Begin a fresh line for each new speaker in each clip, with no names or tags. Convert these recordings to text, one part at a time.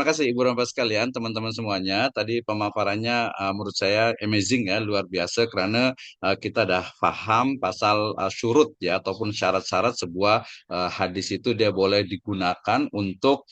Terima kasih Ibu Bapak sekalian, teman-teman semuanya. Tadi pemaparannya menurut saya amazing ya, luar biasa karena kita dah paham pasal syurut ya ataupun syarat-syarat sebuah hadis itu dia boleh digunakan untuk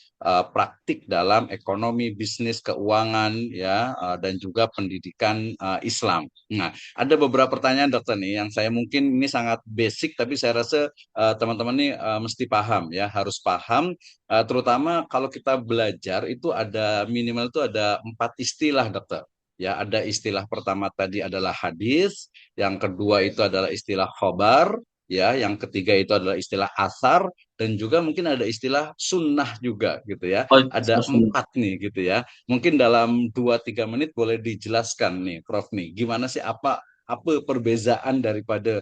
praktik dalam ekonomi, bisnis, keuangan ya dan juga pendidikan Islam. Nah, ada beberapa pertanyaan dokter nih yang saya mungkin ini sangat basic tapi saya rasa teman-teman nih mesti paham ya, harus paham. Terutama kalau kita belajar itu ada minimal itu ada 4 istilah dokter. Ya, ada istilah pertama tadi adalah hadis, yang kedua itu adalah istilah khobar, ya, yang ketiga itu adalah istilah asar, dan juga mungkin ada istilah sunnah juga gitu ya.
Oh,
Ada
Rasulullah.
4 nih gitu ya. Mungkin dalam 2-3 menit boleh dijelaskan nih, Prof nih, gimana sih apa perbedaan daripada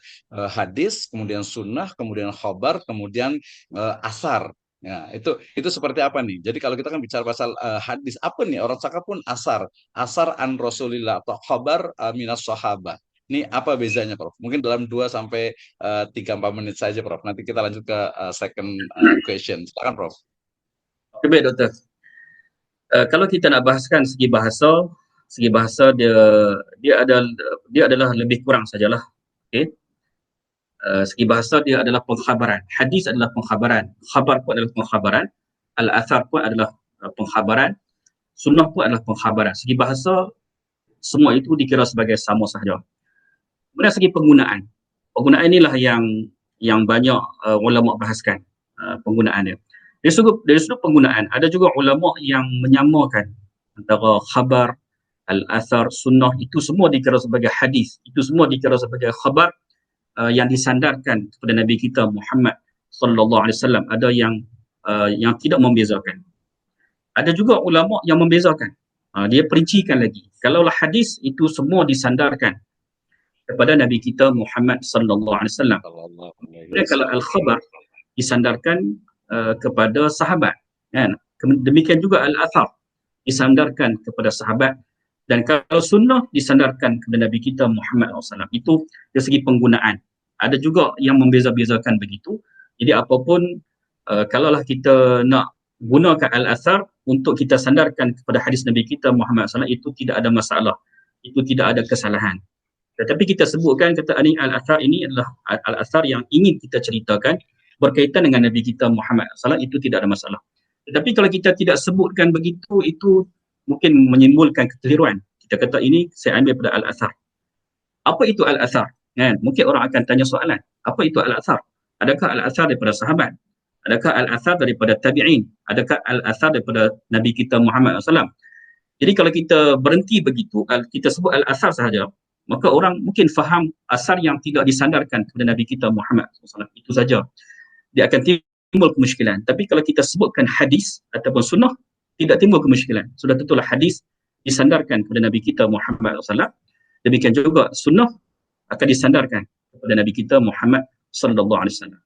hadis, kemudian sunnah, kemudian khobar, kemudian asar. Ya, itu seperti apa nih? Jadi kalau kita kan bicara pasal hadis, apa nih orang cakap pun asar, asar an Rasulillah atau khabar minas sahabat. Ini apa bezanya, Prof? Mungkin dalam 2 sampai 3-4 menit saja, Prof. Nanti kita lanjut ke second question. Silakan, Prof.
Oke, baik, dokter. Kalau kita nak bahaskan segi bahasa dia ada dia adalah lebih kurang sajalah. Okey. Segi bahasa dia adalah pengkhabaran. Hadis adalah pengkhabaran. Khabar pun adalah pengkhabaran. Al-athar pun adalah pengkhabaran. Sunnah pun adalah pengkhabaran. Segi bahasa semua itu dikira sebagai sama sahaja. Kemudian segi penggunaan. Penggunaan inilah yang banyak ulama bahaskan penggunaan dia. Dari sudut penggunaan, ada juga ulama yang menyamakan antara khabar, al-athar, sunnah itu semua dikira sebagai hadis. Itu semua dikira sebagai khabar yang disandarkan kepada Nabi kita Muhammad sallallahu alaihi wasallam. Ada yang tidak membezakan. Ada juga ulama yang membezakan. Dia perincikan lagi. Kalaulah hadis itu semua disandarkan kepada Nabi kita Muhammad sallallahu alaihi wasallam.
Sallallahu alaihi
Kemudian kalau
wasallam.
al-khabar disandarkan kepada sahabat, kan? Demikian juga al-athar disandarkan kepada sahabat, dan kalau sunnah disandarkan kepada Nabi kita Muhammad SAW. Itu dari segi penggunaan. Ada juga yang membeza-bezakan begitu. Jadi apapun, kalaulah kita nak gunakan al-athar untuk kita sandarkan kepada hadis Nabi kita Muhammad SAW, itu tidak ada masalah. Itu tidak ada kesalahan. Tetapi kita sebutkan kata ini al-athar ini adalah al-athar yang ingin kita ceritakan berkaitan dengan Nabi kita Muhammad SAW, itu tidak ada masalah. Tetapi kalau kita tidak sebutkan begitu, itu mungkin menimbulkan kekeliruan. Kita kata ini saya ambil pada al-athar. Apa itu al-athar? Kan? Mungkin orang akan tanya soalan. Apa itu al-athar? Adakah al-athar daripada sahabat? Adakah al-athar daripada tabi'in? Adakah al-athar daripada Nabi kita Muhammad SAW? Jadi kalau kita berhenti begitu, kita sebut al-athar sahaja, maka orang mungkin faham asar yang tidak disandarkan kepada Nabi kita Muhammad SAW. Itu saja. Dia akan timbul kemusykilan. Tapi kalau kita sebutkan hadis ataupun sunnah, tidak timbul kemusykilan. Sudah tentulah hadis disandarkan kepada Nabi kita Muhammad SAW. Demikian juga sunnah akan disandarkan kepada Nabi kita Muhammad sallallahu alaihi wasallam.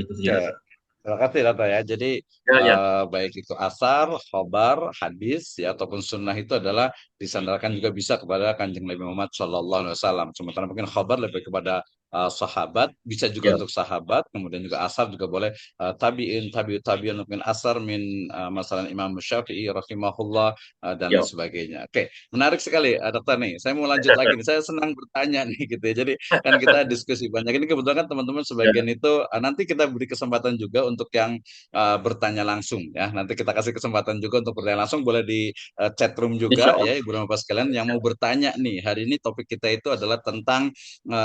Itu saja,
Oke.
Dato'.
Terima kasih Data ya. Jadi
Ya, ya.
baik itu asar, khobar, hadis ya ataupun sunnah itu adalah disandarkan juga bisa kepada Kanjeng Nabi Muhammad Shallallahu Alaihi Wasallam. Sementara mungkin khobar lebih kepada sahabat, bisa juga
Ya,
untuk sahabat. Kemudian juga asar juga boleh tabiin, tabiun mungkin asar min masalah Imam Syafi'i rahimahullah dan lain
ya.
sebagainya. Oke, menarik sekali Dokter nih. Saya mau lanjut lagi nih. Saya senang bertanya nih gitu ya. Jadi kan kita diskusi banyak. Ini kebetulan kan teman-teman
Ya,
sebagian itu nanti kita beri kesempatan juga untuk yang bertanya langsung ya. Nanti kita kasih kesempatan juga untuk bertanya langsung, boleh di chat room juga ya
insyaallah.
Ibu dan Bapak sekalian yang mau bertanya nih. Hari ini topik kita itu adalah tentang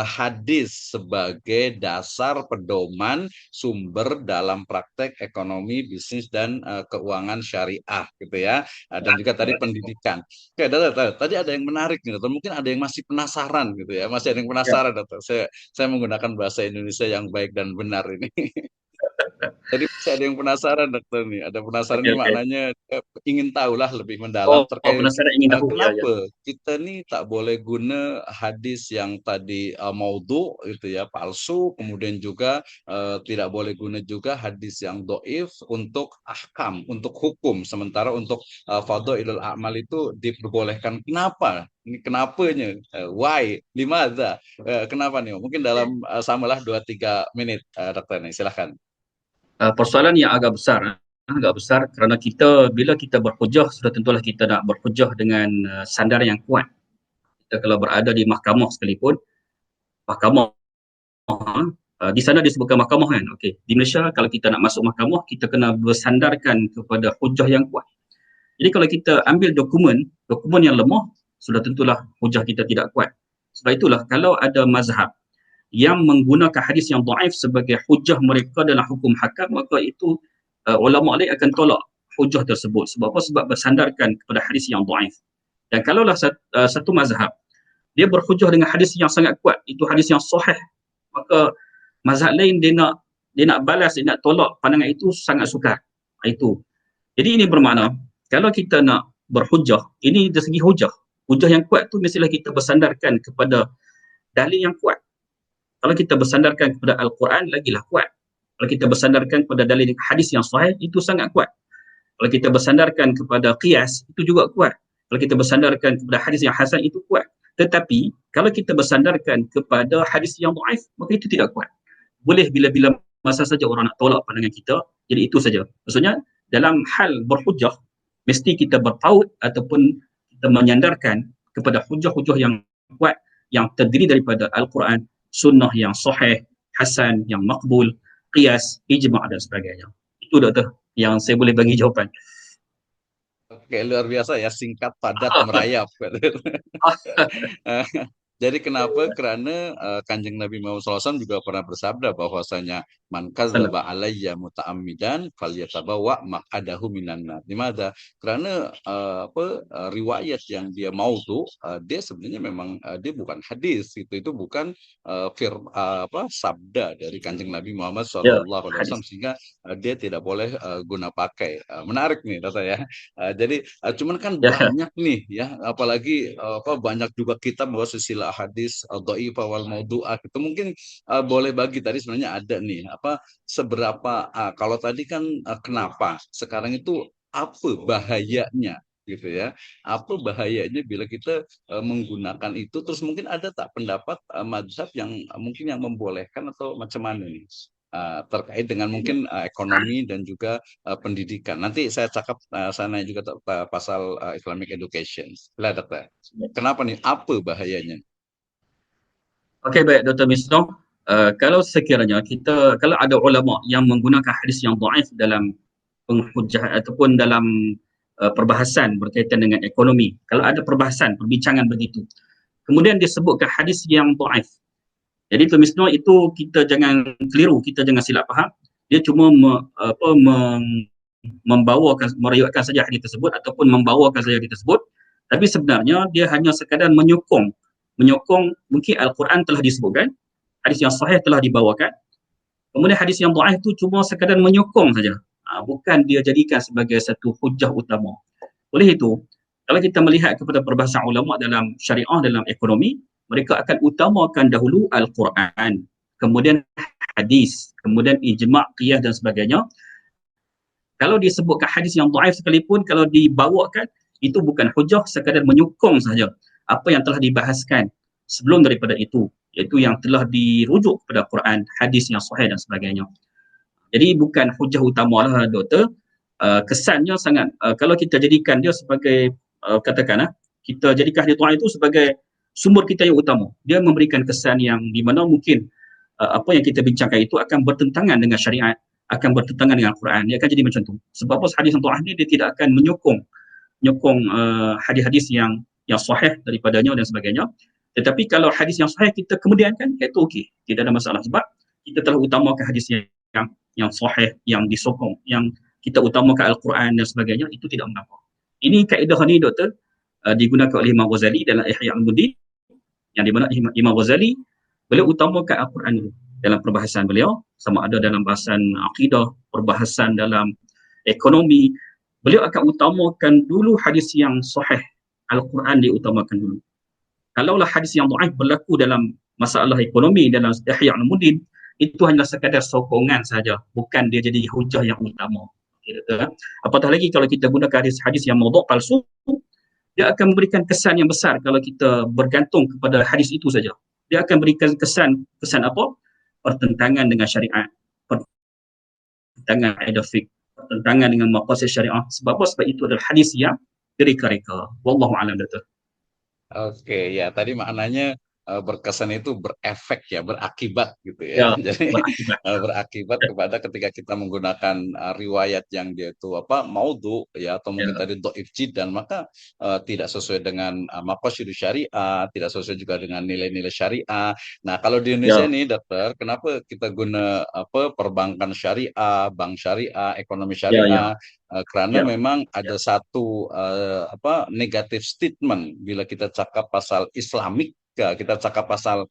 hadis sebagai dasar pedoman sumber dalam praktek ekonomi, bisnis dan keuangan syariah gitu ya. Dan juga tadi pendidikan. Oke, tadi ada yang menarik nih, Dokter. Mungkin ada yang masih penasaran gitu ya. Masih ada yang
Ya.
penasaran, Dokter. Saya menggunakan bahasa Indonesia yang baik dan benar ini. Jadi masih ada yang penasaran dokter nih, ada penasaran
Okey,
ini
okey.
maknanya ingin tahulah lebih mendalam
Oh,
terkait
penasaran ingin tahu. Ya, ya.
kenapa kita nih tak boleh guna hadis yang tadi maudhu itu ya palsu, kemudian juga tidak boleh guna juga hadis yang doif untuk ahkam, untuk hukum, sementara untuk fadhailul a'mal itu diperbolehkan. Kenapa? Ini kenapanya? Why? Limadha? Kenapa nih? Mungkin dalam samalah 2-3 menit dokter nih, silahkan.
Persoalan yang agak besar. agak besar kerana kita bila kita berhujah sudah tentulah kita nak berhujah dengan sandaran yang kuat. Kita kalau berada di mahkamah sekalipun, mahkamah di sana disebutkan mahkamah kan. Okey, di Malaysia kalau kita nak masuk mahkamah kita kena bersandarkan kepada hujah yang kuat. Jadi kalau kita ambil dokumen yang lemah, sudah tentulah hujah kita tidak kuat. Sebab itulah kalau ada mazhab yang menggunakan hadis yang dhaif sebagai hujah mereka dalam hukum hakam, maka itu ulama lain akan tolak hujah tersebut. Sebab apa? Sebab bersandarkan kepada hadis yang dhaif. Dan kalaulah satu mazhab dia berhujah dengan hadis yang sangat kuat, itu hadis yang sahih, maka mazhab lain dia nak balas, dia nak tolak pandangan itu sangat sukar. Itu. Jadi ini bermakna kalau kita nak berhujah, ini dari segi hujah. Hujah yang kuat tu mestilah kita bersandarkan kepada dalil yang kuat. Kalau kita bersandarkan kepada Al-Quran, lagilah kuat. Kalau kita bersandarkan kepada dalil hadis yang sahih, itu sangat kuat. Kalau kita bersandarkan kepada qiyas, itu juga kuat. Kalau kita bersandarkan kepada hadis yang hasan, itu kuat. Tetapi, kalau kita bersandarkan kepada hadis yang dhaif, maka itu tidak kuat. Boleh bila-bila masa saja orang nak tolak pandangan kita, jadi itu saja. Maksudnya, dalam hal berhujah, mesti kita bertaut ataupun kita menyandarkan kepada hujah-hujah yang kuat, yang terdiri daripada Al-Quran, sunnah yang sahih, hasan, yang makbul, qiyas, ijma' dan sebagainya. Itu doktor yang saya boleh bagi jawapan.
Oke, luar biasa ya, singkat, padat, merayap. Jadi kenapa? Karena Kanjeng Nabi Muhammad SAW juga pernah bersabda bahwasanya man kadzdzaba alayya muta'ammidan falyatabawa maq'adahu minan nar. Dimana? Karena riwayat yang dia mau tuh dia sebenarnya memang dia bukan hadis, itu bukan sabda dari Kanjeng Nabi Muhammad SAW, sehingga dia tidak boleh guna pakai. Menarik nih kata ya. Jadi cuman kan banyak nih ya, apalagi banyak juga kitab bahwa silsilah hadis dhaifah wal maudhu'ah itu mungkin boleh bagi tadi sebenarnya ada nih seberapa kalau tadi kan kenapa sekarang itu apa bahayanya gitu ya, apa bahayanya bila kita menggunakan itu, terus mungkin ada tak pendapat mazhab yang mungkin yang membolehkan atau macam mana nih terkait dengan mungkin ekonomi dan juga pendidikan. Nanti saya cakap sana juga pasal Islamic education. Lah dokter, kenapa nih, apa bahayanya?
Okey, baik Dr. Misno. Kalau sekiranya kalau ada ulama yang menggunakan hadis yang dhaif dalam penghujah ataupun dalam perbahasan berkaitan dengan ekonomi, kalau ada perbahasan, perbincangan begitu, kemudian disebutkan hadis yang dhaif. Jadi Dr. Misno, itu kita jangan keliru, kita jangan silap faham. Dia cuma meriwayatkan saja hadis tersebut ataupun membawakan saja hadis tersebut, tapi sebenarnya dia hanya sekadar menyokong mungkin Al-Quran telah disebutkan, hadis yang sahih telah dibawakan, kemudian hadis yang dhaif itu cuma sekadar menyokong saja, bukan dia jadikan sebagai satu hujah utama. Oleh itu, kalau kita melihat kepada perbahasan ulama dalam syariah, dalam ekonomi, mereka akan utamakan dahulu Al-Quran, kemudian hadis, kemudian ijma', qiyas dan sebagainya. Kalau disebutkan hadis yang dhaif sekalipun, kalau dibawakan, itu bukan hujah, sekadar menyokong saja apa yang telah dibahaskan sebelum daripada itu, iaitu yang telah dirujuk kepada Quran, hadis yang sahih dan sebagainya. Jadi bukan hujah utama lah doktor. Kesannya sangat, kalau kita jadikan dia sebagai, katakanlah, kita jadikan hadis Quran itu sebagai sumber kita yang utama, dia memberikan kesan yang di mana mungkin apa yang kita bincangkan itu akan bertentangan dengan syariat, akan bertentangan dengan Quran. Dia akan jadi macam tu. Sebab apa? Hadis yang dhaif ni dia tidak akan menyokong hadis-hadis yang sahih daripadanya dan sebagainya. Tetapi kalau hadis yang sahih kita kemudiankan, itu okey, tidak ada masalah, sebab kita telah utamakan hadis yang sahih, yang disokong, yang kita utamakan Al-Quran dan sebagainya, itu tidak mengapa. Ini kaedah ni doktor digunakan oleh Imam Ghazali dalam Ihya Ulumuddin, yang di mana Imam Ghazali beliau utamakan Al-Quran dulu dalam perbahasan beliau, sama ada dalam bahasan akidah, perbahasan dalam ekonomi, beliau akan utamakan dulu hadis yang sahih, Al-Quran diutamakan dulu. Kalaulah hadis yang dhaif berlaku dalam masalah ekonomi dalam Ihya Ulumuddin, itu hanya sekadar sokongan saja, bukan dia jadi hujah yang utama. Apatah lagi kalau kita gunakan hadis-hadis yang maudhu' palsu, dia akan memberikan kesan yang besar kalau kita bergantung kepada hadis itu saja. Dia akan berikan kesan apa? Pertentangan dengan syariat, pertentangan kaedah fiqh, bertentangan dengan maqasid syariah. Sebab apa? Sebab itu adalah hadis yang direka-reka. Wallahu a'lam, Dr.
Oke, ya tadi maknanya berkesan itu berefek ya, berakibat gitu ya.
Ya,
Jadi
berakibat.
berakibat kepada ketika kita menggunakan riwayat yang dia itu apa maudhu ya atau mungkin
Ya,
tadi dhaif jiddan maka tidak sesuai dengan maqasid syariah, tidak sesuai juga dengan nilai-nilai syariah. Nah, kalau di Indonesia
ya,
ini dokter, kenapa kita guna apa perbankan syariah, bank syariah, ekonomi
ya, ya,
syariah? Karena
ya.
memang ada satu apa negatif statement bila kita cakap pasal Islamik ya, kita cakap pasal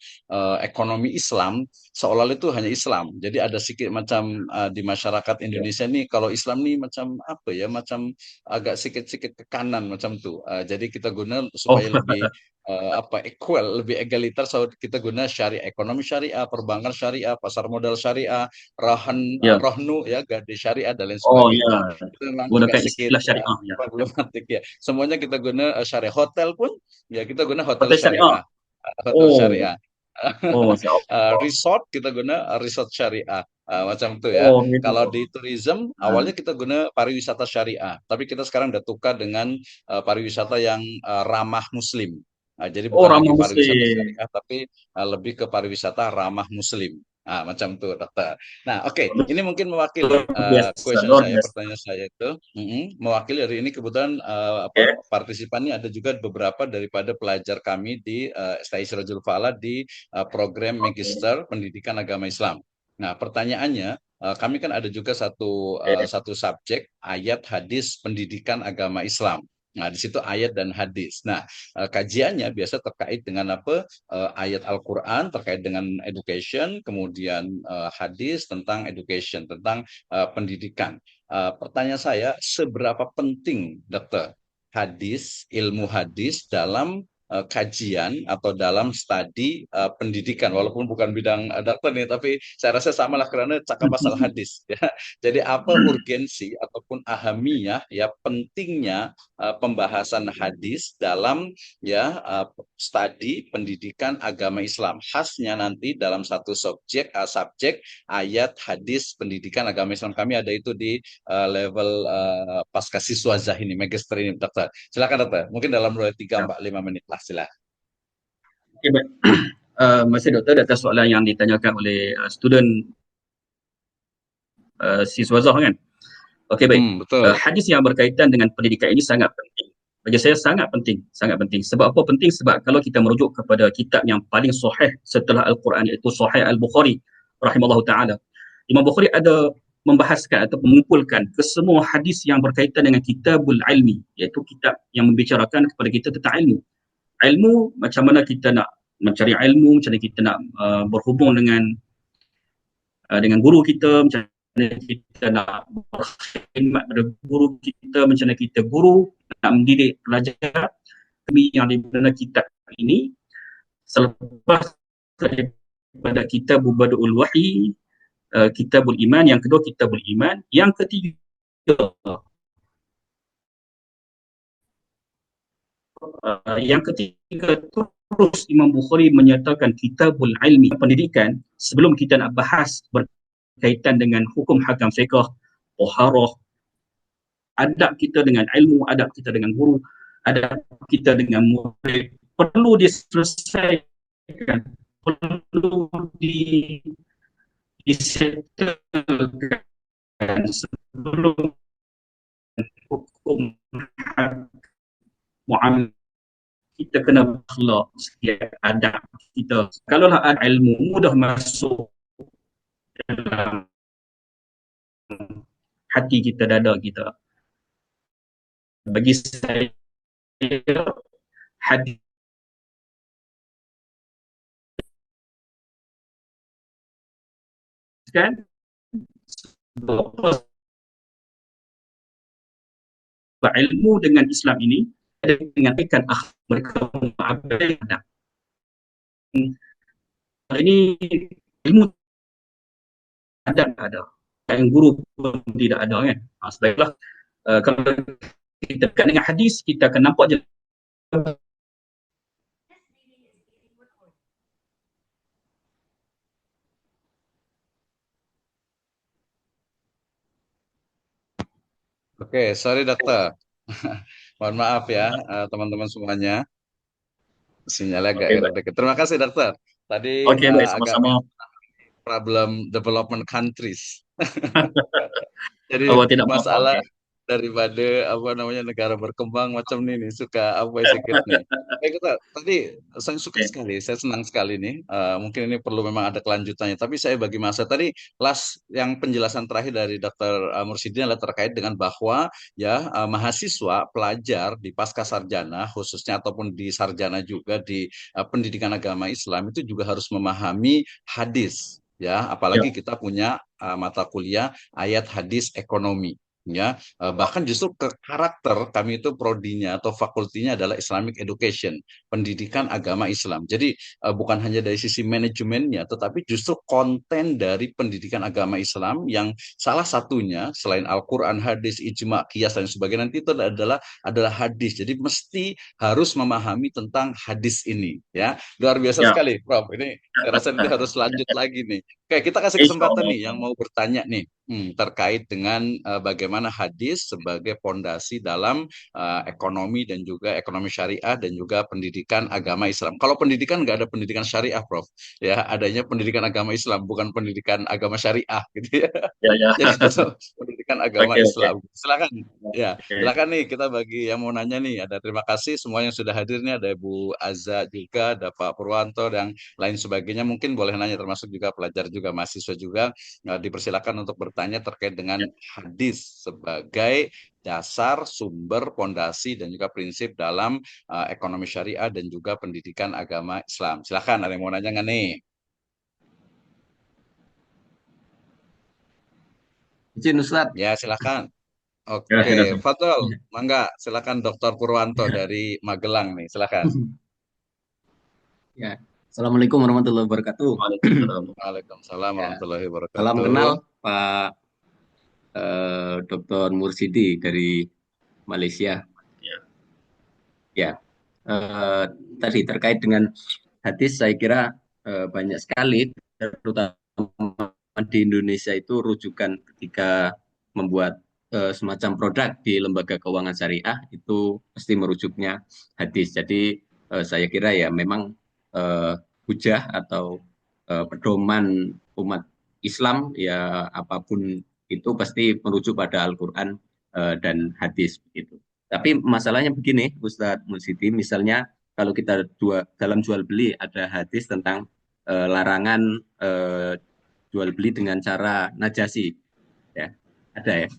ekonomi Islam seolah itu hanya Islam. Jadi ada sedikit macam di masyarakat
Ya.
Indonesia nih kalau Islam nih macam apa ya macam agak sedikit-sedikit ke kanan macam tuh. Jadi kita guna
Oh,
supaya lebih apa equal, lebih egaliter so kita guna syariah ekonomi syariah, perbankan syariah, pasar modal syariah,
ya.
rohnu ya, gade syariah dan lain
Oh,
sebagainya.
ya.
Itu memang agak
Gunakan
sedikit
istilah syariah, ya.
problematik ya. Semuanya kita guna syariah. Hotel pun ya kita guna hotel
Hotel syariah.
syariah. Hotel
Oh,
syariah.
oh, Masya Allah.
Resort kita guna resort syariah. Macam itu ya.
Oh, gitu.
Kalau di tourism
Ah.
awalnya kita guna pariwisata syariah, tapi kita sekarang udah tukar dengan pariwisata yang ramah muslim. Jadi
Oh,
bukan lagi
ramah
pariwisata
Muslim.
syariah, tapi lebih ke pariwisata ramah muslim. Macam itu, dokter. Nah, oke, ini mungkin mewakili
Luar biasa,
question
luar
saya,
biasa.
pertanyaan saya itu, mewakili hari ini kebetulan
Oke.
apa partisipannya ada juga beberapa daripada pelajar kami di STI Sirajul Falah di program
Oke.
Magister Pendidikan Agama Islam. Nah, pertanyaannya, kami kan ada juga
Oke.
satu subjek ayat hadis pendidikan agama Islam. Nah, di situ ayat dan hadis. Nah, kajiannya biasa terkait dengan apa? Ayat Al-Quran terkait dengan education, kemudian hadis tentang education, tentang pendidikan. Pertanyaan saya, seberapa penting, dokter, ilmu hadis dalam kajian atau dalam studi pendidikan, walaupun bukan bidang dokter nih, tapi saya rasa samalah karena cakap pasal hadis. Ya. Jadi apa urgensi ataupun ahamiyah ya pentingnya pembahasan hadis dalam ya studi pendidikan agama Islam khasnya nanti dalam satu subjek ayat hadis pendidikan agama Islam kami ada itu di level pasca siswa ini magister ini dokter. Silakan dokter. Mungkin dalam 3-4-5 menit lah silakan.
Oke, baik. Masih Doktor, atas soalan yang ditanyakan oleh student siswa Zah kan? Okey, baik.
Betul.
Hadis yang berkaitan dengan pendidikan ini sangat penting. Bagi saya sangat penting, sangat penting. Sebab apa penting? Sebab kalau kita merujuk kepada kitab yang paling sahih setelah Al-Quran iaitu Sahih Al-Bukhari rahimallahu taala. Imam Bukhari ada membahaskan atau mengumpulkan kesemua hadis yang berkaitan dengan kitabul ilmi, iaitu kitab yang membicarakan kepada kita tentang ilmu. Ilmu, macam mana kita nak mencari ilmu, macam mana kita nak berhubung dengan guru kita, macam mana kita nak berkhidmat pada guru kita, macam mana kita guru nak mendidik pelajar. Kami yang di dalam kitab ini selepas daripada kitab Badul Wahyi, kitabul iman, yang kedua kitabul iman, yang ketiga terus Imam Bukhari menyatakan kitabul ilmi, pendidikan. Sebelum kita nak bahas berkaitan dengan hukum hakam fiqh, taharah, adab kita dengan ilmu, adab kita dengan guru, adab kita dengan murid, perlu diselesaikan, perlu disettlekan sebelum hukum muamalah kita kena akhlak sikit, adab kita. Kalaulah ada ilmu, mudah masuk dalam hati kita, dada kita. Bagi saya, hadis kan ilmu dengan Islam ini ada mengatakan mereka mengabaikan. Ini ilmu adab ada, yang guru pun tidak ada kan. Sebaiklah kalau kita dekat dengan hadis, kita akan nampak je
Oke, sorry dokter. Mohon maaf ya, teman-teman semuanya. Sinyalnya agak
Oke,
error
baik.
dikit. Terima kasih dokter. Tadi
Oke, baik,
agak
sama-sama.
problem development countries. Jadi
Oh, tidak apa-apa.
masalah
Oke.
daripada apa namanya negara berkembang macam ini nih suka apa sedikit nih. Kita tadi saya suka
Oke.
sekali, saya senang sekali nih. Mungkin ini perlu memang ada kelanjutannya. Tapi saya bagi masa tadi last yang penjelasan terakhir dari Dr. Mursyidin adalah terkait dengan bahwa ya mahasiswa pelajar di pasca sarjana khususnya ataupun di sarjana juga di pendidikan agama Islam itu juga harus memahami hadis. Ya,
Ya,
apalagi kita punya mata kuliah ayat hadis ekonomi ya bahkan justru ke karakter kami itu prodinya atau fakultinya adalah Islamic Education pendidikan agama Islam jadi bukan hanya dari sisi manajemennya tetapi justru konten dari pendidikan agama Islam yang salah satunya selain Al-Quran hadis ijma qiyas dan sebagainya nanti itu adalah hadis jadi mesti harus memahami tentang hadis ini ya luar biasa
ya.
sekali Prof ini saya rasa nanti harus lanjut lagi nih Oke, kita kasih
Insya
kesempatan
Allah.
nih yang mau bertanya nih terkait dengan bagaimana hadis sebagai pondasi dalam ekonomi dan juga ekonomi syariah dan juga pendidikan agama Islam. Kalau pendidikan nggak ada pendidikan syariah, Prof. Ya, adanya pendidikan agama Islam, bukan pendidikan agama syariah, gitu ya.
Ya, ya.
Jadi tetap pendidikan agama
Oke, oke.
Islam. Silakan. Ya,
Oke.
silakan nih kita bagi yang mau nanya nih. Ada terima kasih semua yang sudah hadir nih. Ada Bu Azza juga, ada Pak Purwanto dan lain sebagainya. Mungkin boleh nanya termasuk juga pelajar juga, mahasiswa juga. Dipersilakan untuk bertanya terkait dengan
Ya.
hadis sebagai dasar, sumber, pondasi dan juga prinsip dalam ekonomi syariah dan juga pendidikan agama Islam. Silakan, ada yang mau nanya nggak nih?
Izin Ustadz.
Ya, silakan.
Ya,
Oke,
sudah.
Fatul, mangga, silakan Dr. Purwanto dari Magelang nih, silakan.
Ya. Assalamualaikum warahmatullahi wabarakatuh.
Waalaikumsalam.
Waalaikumsalam
Ya.
warahmatullahi
Salam
wabarakatuh.
kenal Pak Dr. Mursidi dari Malaysia.
Ya.
Ya. Tadi terkait dengan hadis saya kira banyak sekali terutama di Indonesia itu rujukan ketika membuat semacam produk di lembaga keuangan syariah itu pasti merujuknya hadis. Jadi saya kira ya memang hujah atau pedoman umat Islam ya apapun itu pasti merujuk pada Al-Quran dan hadis begitu. Tapi masalahnya begini, Ustadz Musiti, misalnya kalau kita dalam jual beli ada hadis tentang larangan jual beli dengan cara najasi, ya ada ya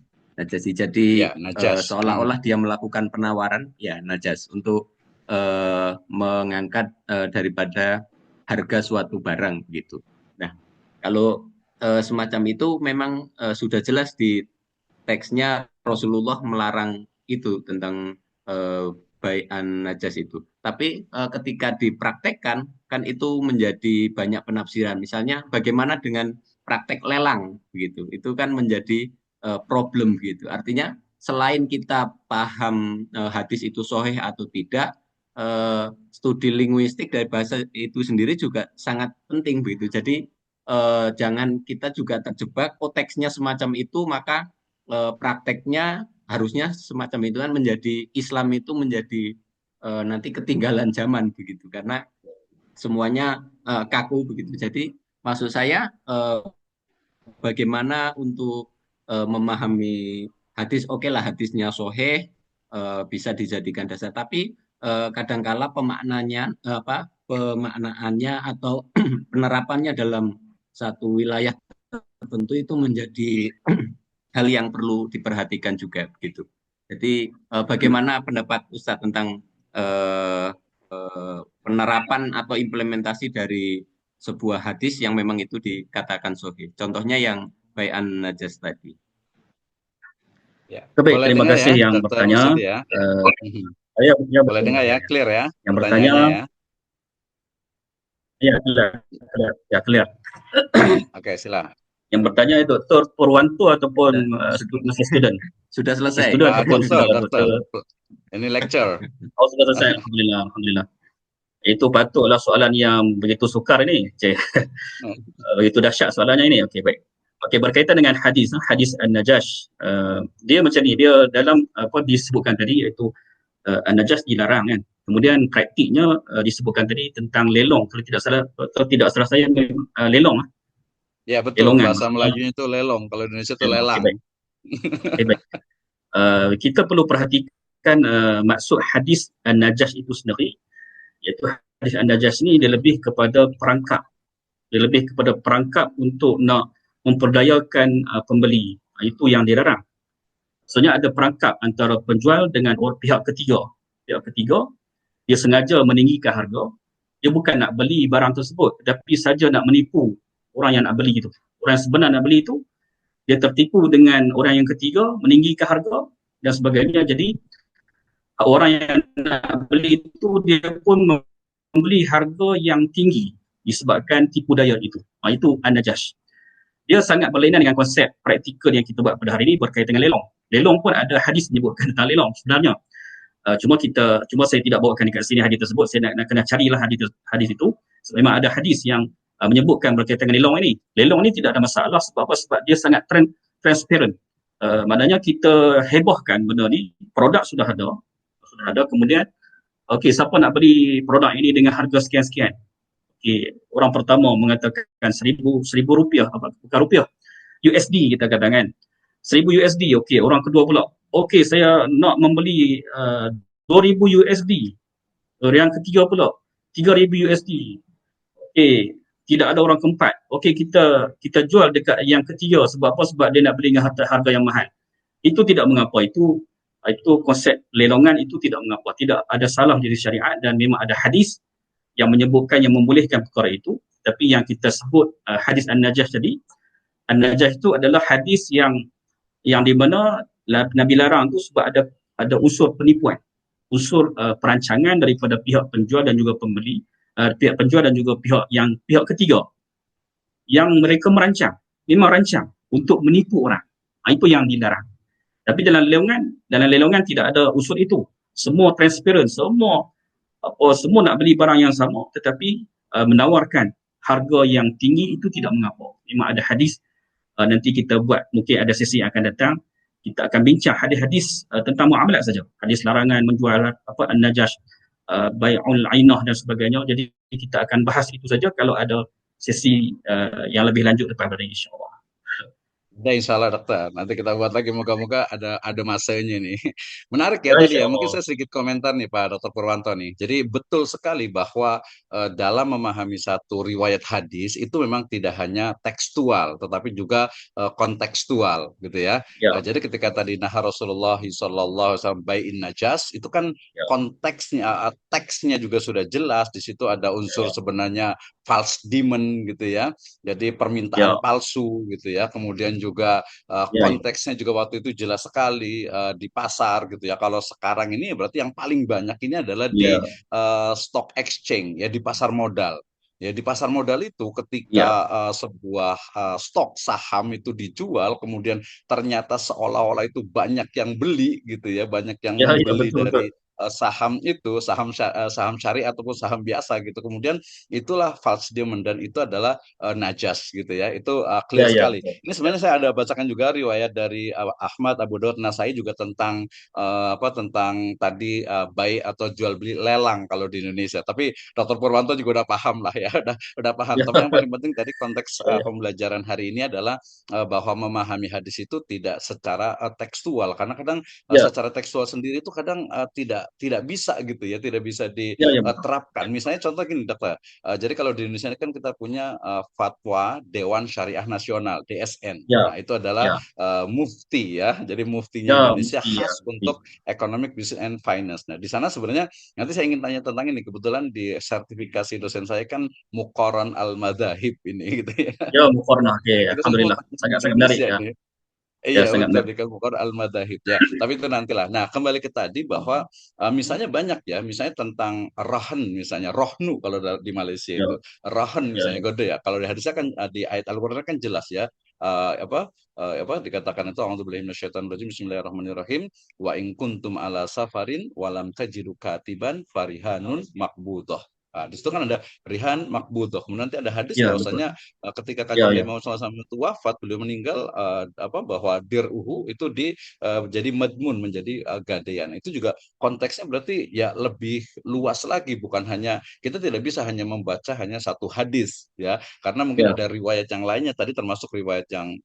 najasi. Jadi
Ya, Najas.
seolah-olah dia melakukan penawaran, ya najas untuk mengangkat daripada harga suatu barang gitu. Nah, kalau semacam itu memang sudah jelas di teksnya Rasulullah melarang itu tentang bai'an najas itu. Tapi ketika dipraktekkan kan itu menjadi banyak penafsiran. Misalnya bagaimana dengan praktek lelang begitu. Itu kan menjadi problem gitu. Artinya selain kita paham hadis itu sahih atau tidak, studi linguistik dari bahasa itu sendiri juga sangat penting begitu. Jadi jangan kita juga terjebak oh teksnya semacam itu maka prakteknya harusnya semacam itu kan menjadi Islam itu menjadi nanti ketinggalan zaman begitu karena semuanya kaku begitu. Jadi maksud saya bagaimana untuk memahami hadis oke lah hadisnya sahih bisa dijadikan dasar tapi kadangkala pemaknaannya atau penerapannya dalam satu wilayah tertentu itu menjadi hal yang perlu diperhatikan juga begitu. Jadi bagaimana pendapat Ustadz tentang penerapan atau implementasi dari sebuah hadis yang memang itu dikatakan sahih. Contohnya yang bai'an najas tadi.
Ya.
Baik,
Boleh
terima
dengar ya,
kasih yang
Dr.
bertanya.
Mursidi ya.
Ya,
Boleh
betul.
dengar ya, clear ya
Yang bertanya,
pertanyaannya ya.
ya clear. Ya, clear.
Oke, silakan.
Yang bertanya itu Dr. Purwanto ataupun masih student?
Sudah
Masih
selesai.
student ataupun
Dokter,
sudah
dokter. Ini lecture.
Oh, sudah selesai. Alhamdulillah, alhamdulillah. Itu patutlah soalan yang begitu sukar ini. Begitu dahsyat soalannya ini. Okey, baik. Okey, berkaitan dengan hadis, hadis An-Najash, dia macam ni, dia dalam apa disebutkan tadi iaitu An-Najash dilarang kan. Kemudian praktiknya disebutkan tadi tentang lelong, kalau tidak salah saya lelong,
Ya betul,
lelongan
bahasa
maksudnya
Melayu itu lelong, kalau Indonesia itu
lelong. Okey,
lelang.
baik. Okey, baik. Kita perlu perhatikan maksud hadis An-Najash itu sendiri, iaitu hadis An-Najash ni dia lebih kepada perangkap. Dia lebih kepada perangkap untuk nak memperdayakan pembeli. Itu yang dilarang. Maksudnya ada perangkap antara penjual dengan pihak ketiga. Pihak ketiga, dia sengaja meninggikan harga. Dia bukan nak beli barang tersebut, tetapi saja nak menipu orang yang nak beli itu. Orang yang sebenar nak beli itu, dia tertipu dengan orang yang ketiga, meninggikan harga dan sebagainya. Jadi orang yang nak beli itu dia pun membeli harga yang tinggi disebabkan tipu daya itu. Itu An-Najash. Dia sangat berlainan dengan konsep praktikal yang kita buat pada hari ini berkaitan dengan lelong. Lelong pun ada hadis menyebutkan tentang lelong sebenarnya. Cuma saya tidak bawakan dekat sini hadis tersebut. Saya nak kena carilah hadis itu. So, memang ada hadis yang menyebutkan berkaitan dengan lelong ini. Lelong ini tidak ada masalah sebab apa? Sebab dia sangat transparent. Maknanya kita hebohkan benda ni, produk sudah ada, kemudian okey, siapa nak beli produk ini dengan harga sekian-sekian. Okey, orang pertama mengatakan seribu rupiah, bukan rupiah, USD kita katakan kan. 1000 USD. Okey, orang kedua pula, okey saya nak membeli 2000 USD. Yang ketiga pula 3000 USD. Okey, tidak ada orang keempat. Okey, kita jual dekat yang ketiga sebab apa? Sebab dia nak beli dengan harga yang mahal. Itu tidak mengapa. Itu konsep lelongan itu tidak mengapa. Tidak ada salah dari syariat dan memang ada hadis yang menyebutkan, yang membolehkan perkara itu. Tapi yang kita sebut hadis An-Najash tadi, An-Najash itu adalah hadis yang di mana Nabi larang tu sebab ada unsur penipuan, unsur perancangan daripada pihak penjual dan juga pembeli, pihak penjual dan juga pihak ketiga yang mereka memang rancang untuk menipu orang. Itu yang dilarang. Tapi dalam lelongan tidak ada unsur itu. Semua transparent, semua nak beli barang yang sama tetapi menawarkan harga yang tinggi, itu tidak mengapa. Memang ada hadis, nanti kita buat, mungkin ada sesi yang akan datang, kita akan bincang hadis-hadis tentang muamalat saja. Hadis larangan menjual An-Najash, bai'ul ainah dan sebagainya. Jadi kita akan bahas itu saja kalau ada sesi yang lebih lanjut lepas dari insya-Allah.
Ya, insya Allah dokter. Nanti kita buat lagi, moga-moga ada masanya nih. Menarik ya
Ya,
tadi ya. Mungkin
insya-Allah.
saya sedikit komentar nih Pak Dr. Purwanto nih. Jadi betul sekali bahwa dalam memahami satu riwayat hadis itu memang tidak hanya tekstual, tetapi juga kontekstual gitu ya.
Ya,
Jadi ketika tadi nah Rasulullah SAW bai'in najas, itu kan
ya,
konteksnya, teksnya juga sudah jelas. Di situ ada unsur
ya,
sebenarnya false demon gitu ya. Jadi
ya,
permintaan palsu gitu ya. Kemudian juga
ya, ya,
konteksnya juga waktu itu jelas sekali di pasar gitu ya. Kalau sekarang ini berarti yang paling banyak ini adalah di
ya,
stock exchange ya, di pasar modal. Ya, di pasar modal itu ketika
ya,
sebuah stok saham itu dijual, kemudian ternyata seolah-olah itu banyak yang beli gitu ya, banyak yang
ya, ya,
membeli
betul, betul.
dari saham itu, saham syariah ataupun saham biasa gitu. Kemudian itulah false demon dan itu adalah najas gitu ya. Itu
Ya,
clear
ya,
sekali.
betul.
Ini sebenarnya saya ada bacakan juga riwayat dari Ahmad, Abu Daud, Nasai juga tentang tentang tadi buy atau jual beli lelang kalau di Indonesia. Tapi Dr. Purwanto juga udah paham lah ya, udah paham.
Ya,
Tapi yang paling penting tadi konteks
ya, ya,
pembelajaran hari ini adalah bahwa memahami hadis itu tidak secara tekstual, karena kadang
ya,
secara tekstual sendiri itu kadang tidak bisa gitu ya, tidak bisa
ya, ya, betul.
diterapkan. Misalnya contoh gini dokter, jadi kalau di Indonesia ini kan kita punya fatwa Dewan Syariah Nasional (DSN).
Ya,
Nah itu adalah
ya,
mufti ya, jadi muftinya
ya,
Indonesia
mesti ya,
khas
mesti.
untuk economic business and finance. Nah di sana sebenarnya nanti saya ingin tanya tentang ini, kebetulan di sertifikasi dosen saya kan Muqarron al-Madzahib ini gitu ya.
Ya, mukornah. Okey,
Itu kan
alhamdulillah.
mutasi di
Sangat-sangat menarik
Indonesia
ya.
nih.
Ya,
Iya
sangat
betul,
menarik.
di Kalkukor Al-Madahib ya. Tapi itu nantilah. Nah kembali ke tadi bahwa misalnya banyak ya, misalnya tentang rohan, misalnya rohnu kalau di Malaysia
Ya,
itu rohan
ya,
misalnya
ya.
gode ya. Kalau di hadisnya kan di ayat Al-Quran kan jelas ya, dikatakan itu A'udzubillahi minasyaitonirrajim, Bismillahirrahmanirrahim, wa in kuntum ala safarin walam tajidu katiban farihanun maqbudah. Di situ kan ada rihan makbudah. Kemudian nanti ada hadis
Ya, betul.
bahwasanya ketika
Ya,
kanjeng Nabi
ya.
Muhammad SAW itu wafat, beliau meninggal, bahwa dir'uhu itu jadi madmun, menjadi gadaian. Itu juga konteksnya berarti ya lebih luas lagi, bukan hanya kita tidak bisa hanya membaca hanya satu hadis ya, karena mungkin
Ya.
ada riwayat yang lainnya tadi, termasuk riwayat yang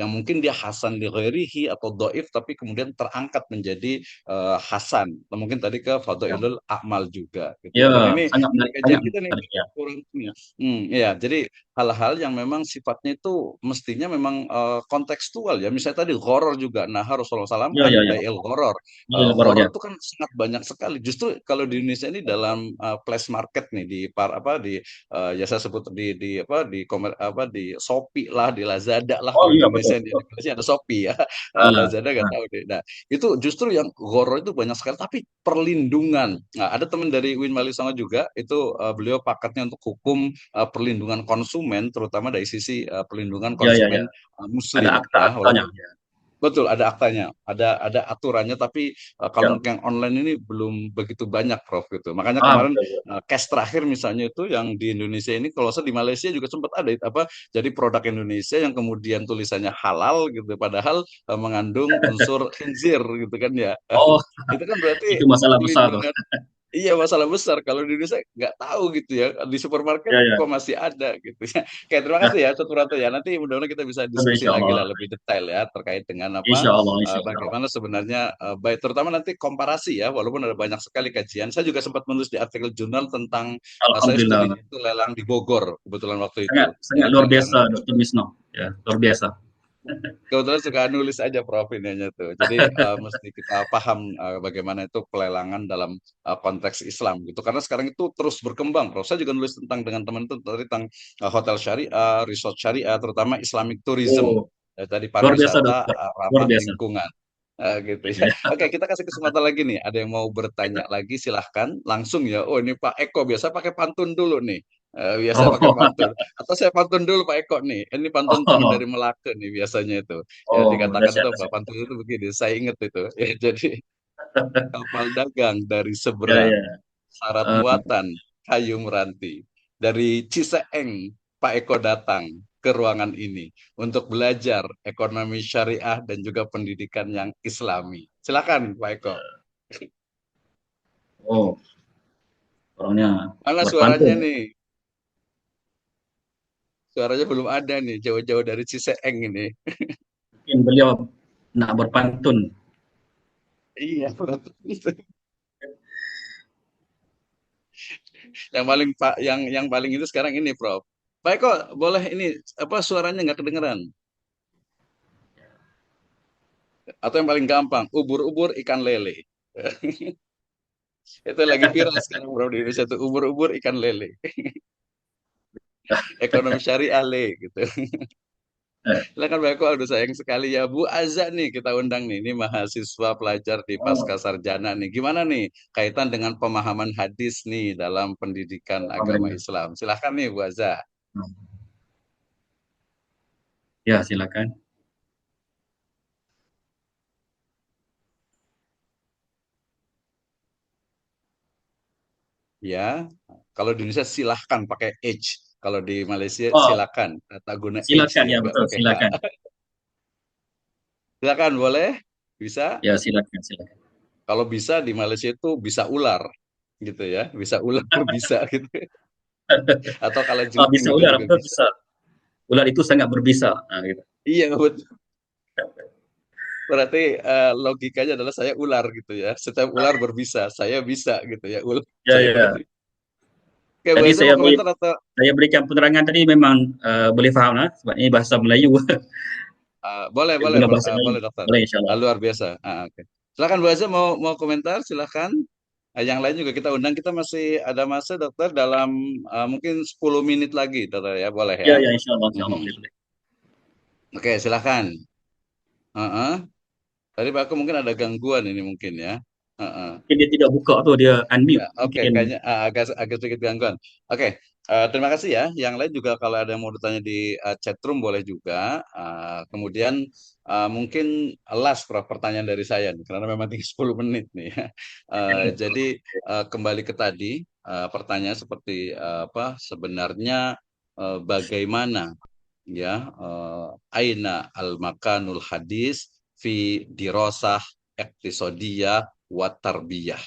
mungkin dia hasan li ghairihi atau doif, tapi kemudian terangkat menjadi hasan, atau mungkin tadi ke
Ya.
fadhailul amal juga gitu
Ya,
ya. Dan ini
sangat
dari
menarik,
kajian
sangat
kita nih
menarik ya.
kurang nih. Ya, jadi hal-hal yang memang sifatnya itu mestinya memang kontekstual ya. Misalnya tadi horor juga. Nah, Rasulullah SAW
Ya, ya,
an
ya.
bai'il horor.
Ya,
Horor
ya.
itu kan sangat banyak sekali. Justru kalau di Indonesia ini dalam flash market nih, ya saya sebut di Shopee lah, di Lazada lah,
Oh
kalau di
iya, betul,
Indonesia, di
betul.
Indonesia ada Shopee ya.
Ah,
Lazada nggak
ah.
tahu deh. Nah, itu justru yang horor itu banyak sekali, tapi perlindungan. Nah, ada teman dari Win Malisongo juga, itu beliau pakatnya untuk hukum perlindungan konsumen, terutama dari sisi perlindungan
Ya, ya, ya.
konsumen
Ada
Muslim ya,
akta-aktanya.
walaupun
Ya.
betul ada aktanya, ada aturannya, tapi kalau
Ya.
untuk yang online ini belum begitu banyak, Prof, gitu. Makanya
Ah,
kemarin
betul, betul.
case terakhir misalnya itu yang di Indonesia ini, kalau saya di Malaysia juga sempat ada jadi produk Indonesia yang kemudian tulisannya halal gitu, padahal mengandung unsur khinzir gitu kan ya.
Oh,
Itu kan berarti
itu masalah besar tuh.
pelindungan. Iya, masalah besar. Kalau di Indonesia nggak tahu gitu ya. Di supermarket
Ya, ya.
kok masih ada gitu ya. Oke, terima
Ya,
kasih ya, Ustaz Purwanto ya. Nanti mudah-mudahan kita bisa
aduh,
diskusi
insya
lagi
Allah.
lah lebih detail ya terkait dengan
Insya Allah, insya Allah.
bagaimana sebenarnya baik, terutama nanti komparasi ya. Walaupun ada banyak sekali kajian. Saya juga sempat menulis di artikel jurnal tentang saya
Alhamdulillah.
studinya itu lelang di Bogor kebetulan waktu
Sangat,
itu.
sangat
Jadi
luar
lelang.
biasa, Dr. Misno. Ya, luar biasa.
Kebetulan suka nulis aja, Prof, ininya tuh. Jadi mesti kita paham bagaimana itu pelelangan dalam konteks Islam gitu. Karena sekarang itu terus berkembang, Prof. Saya juga nulis dengan teman itu tentang hotel syariah, resort syariah, terutama Islamic tourism.
Oh,
Tadi
luar biasa,
pariwisata
dokter. Luar
ramah
biasa.
lingkungan. Gitu ya.
Ya.
Oke, kita kasih kesempatan lagi nih. Ada yang mau bertanya lagi, silahkan langsung ya. Oh, ini Pak Eko biasa pakai pantun dulu nih. Biasa pakai
Oh,
pantun. Atau saya pantun dulu Pak Eko nih. Ini pantun teman dari
oh,
Melaka nih biasanya itu. Ya
oh,
dikatakan
dahsyat,
itu Pak
dahsyat.
pantun itu begini. Saya ingat itu. Ya, jadi kapal dagang dari
Ya,
seberang,
ya.
syarat
Eh,
muatan kayu meranti. Dari Ciseeng Pak Eko datang ke ruangan ini untuk belajar ekonomi syariah dan juga pendidikan yang Islami. Silakan Pak Eko.
oh, orangnya
Mana
berpantun.
suaranya nih? Suaranya belum ada nih, jauh-jauh dari Ciseeng ini.
Mungkin beliau nak berpantun.
Iya, betul. Yang paling Pak, yang paling itu sekarang ini, Prof. Pak Eko, boleh ini suaranya nggak kedengeran? Atau yang paling gampang, ubur-ubur ikan lele. Itu lagi viral sekarang, Bro, di Indonesia tuh, ubur-ubur ikan lele. Ekonomi syariah le gitu.
Eh,
Silakan Pak Eko, aduh sayang sekali ya, Bu Azza nih kita undang nih, ini mahasiswa pelajar di Pasca
oh,
Sarjana nih. Gimana nih kaitan dengan pemahaman hadis nih dalam pendidikan agama
Alhamdulillah.
Islam? Silahkan nih Bu Azza.
Ya, silakan.
Ya, kalau di Indonesia silahkan pakai H. Kalau di Malaysia
Oh,
silakan, tak guna H
silakan
dia,
ya,
nggak
betul,
pakai H.
silakan.
Silakan boleh, bisa.
Ya, silakan, silakan.
Kalau bisa di Malaysia itu bisa ular, gitu ya, bisa ular bisa gitu. Atau kalau
Oh,
jengking
bisa
itu
ular,
juga
betul
bisa.
bisa. Ular itu sangat berbisa. Nah, gitu.
Iya betul. Berarti logikanya adalah saya ular gitu ya. Setiap ular berbisa, saya bisa gitu ya. Ular
Ya,
saya
ya.
berbisa. Oke,
Tadi
Baza mau komentar atau
saya berikan penerangan tadi memang boleh faham lah, sebab ini bahasa Melayu.
boleh boleh
Guna bahasa Melayu.
boleh dokter.
Boleh, insyaAllah.
Luar biasa. Oke. Silakan Baza mau mau komentar, silakan. Yang lain juga kita undang. Kita masih ada masa dokter dalam mungkin 10 menit lagi, dokter ya. Boleh
Ya,
ya.
ya, insyaAllah, insyaAllah.
Mhm.
Boleh, boleh.
Oke, silakan. Heeh. Tadi Pak aku mungkin ada gangguan ini mungkin ya. Heeh.
Mungkin dia tidak buka tu, dia
Ya,
unmute.
oke,
Mungkin.
kayaknya agak agak sedikit gangguan. Oke, terima kasih ya. Yang lain juga kalau ada yang mau bertanya di chat room boleh juga. Kemudian mungkin last pertanyaan dari saya nih, karena memang tinggal 10 menit nih. Jadi kembali ke tadi, pertanyaan seperti apa sebenarnya bagaimana ya aina al makanul hadis fi dirosah iktisodiyah wa tarbiyah.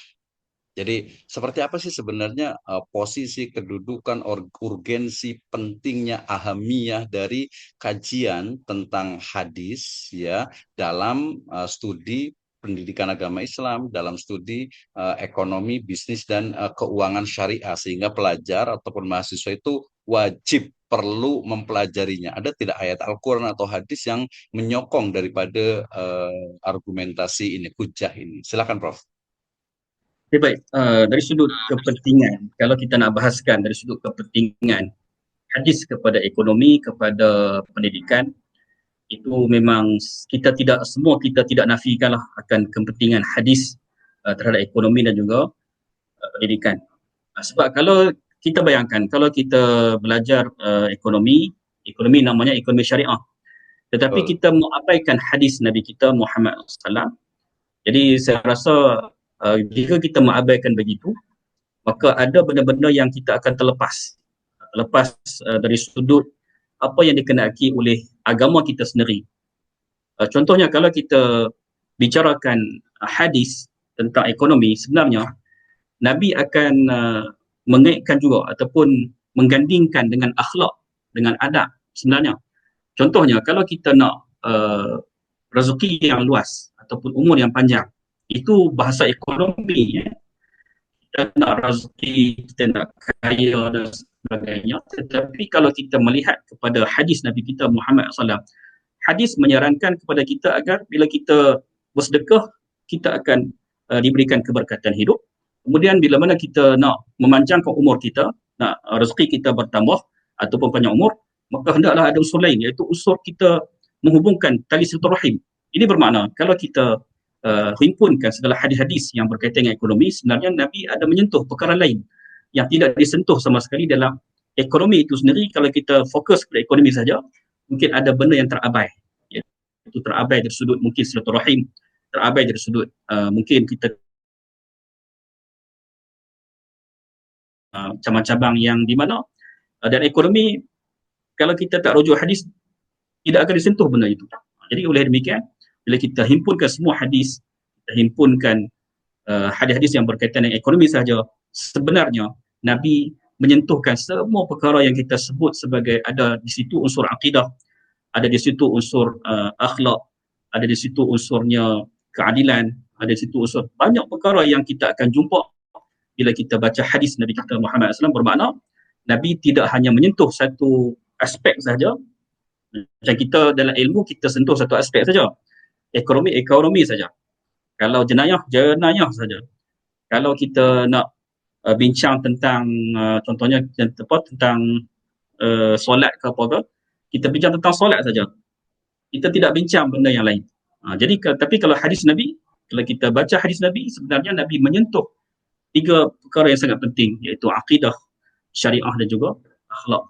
Jadi seperti apa sih sebenarnya posisi kedudukan urgensi pentingnya ahamiyah dari kajian tentang hadis ya dalam studi pendidikan agama Islam, dalam studi ekonomi, bisnis dan keuangan syariah sehingga pelajar ataupun mahasiswa itu wajib perlu mempelajarinya. Ada tidak ayat Al-Quran atau hadis yang menyokong daripada argumentasi ini, hujah ini? Silakan, Prof.
Okay, baik. Dari sudut kepentingan, kalau kita nak bahaskan dari sudut kepentingan hadis kepada ekonomi, kepada pendidikan, itu memang kita tidak nafikanlah akan kepentingan hadis terhadap ekonomi dan juga pendidikan. Sebab kalau kita bayangkan, kalau kita belajar ekonomi namanya ekonomi syariah, tetapi kita mengabaikan hadis Nabi kita Muhammad SAW. Jadi saya rasa jika kita mengabaikan begitu, maka ada benda-benda yang kita akan terlepas dari sudut apa yang dikenaiki oleh agama kita sendiri. Contohnya kalau kita bicarakan hadis tentang ekonomi, sebenarnya Nabi akan mengaitkan juga ataupun menggandingkan dengan akhlak, dengan adab sebenarnya. Contohnya kalau kita nak rezeki yang luas ataupun umur yang panjang, itu bahasa ekonomi ya. Kita nak rezeki, kita nak kaya dan sebagainya. Tetapi kalau kita melihat kepada hadis Nabi kita Muhammad SAW, hadis menyarankan kepada kita agar bila kita bersedekah, kita akan diberikan keberkatan hidup. Kemudian bila mana kita nak memanjangkan umur kita, nak rezeki kita bertambah ataupun panjang umur, maka hendaklah ada unsur lain, iaitu unsur kita menghubungkan tali silaturahim. Ini bermakna kalau kita himpunkan segala hadis-hadis yang berkaitan dengan ekonomi, sebenarnya Nabi ada menyentuh perkara lain yang tidak disentuh sama sekali dalam ekonomi itu sendiri. Kalau kita fokus pada ekonomi saja, mungkin ada benda yang terabai. Itu terabai dari sudut mungkin silaturahim, terabai dari sudut mungkin kita cabang-cabang yang di mana dan ekonomi, kalau kita tak rujuk hadis, tidak akan disentuh benda itu. Jadi oleh demikian, bila kita himpunkan semua hadis, kita himpunkan hadis-hadis yang berkaitan dengan ekonomi saja, sebenarnya Nabi menyentuhkan semua perkara yang kita sebut sebagai, ada di situ unsur akidah, ada di situ unsur akhlak, ada di situ unsurnya keadilan, ada di situ unsur banyak perkara yang kita akan jumpa bila kita baca hadis Nabi kita Muhammad SAW. Bermakna Nabi tidak hanya menyentuh satu aspek saja. Macam kita dalam ilmu, kita sentuh satu aspek saja. Ekonomi saja. Kalau jenayah saja. Kalau kita nak bincang tentang contohnya tentang solat ke apa ke, kita bincang tentang solat saja. Kita tidak bincang benda yang lain. Jadi tapi kalau hadis Nabi, kalau kita baca hadis Nabi, sebenarnya Nabi menyentuh tiga perkara yang sangat penting, iaitu akidah, syariah dan juga akhlak.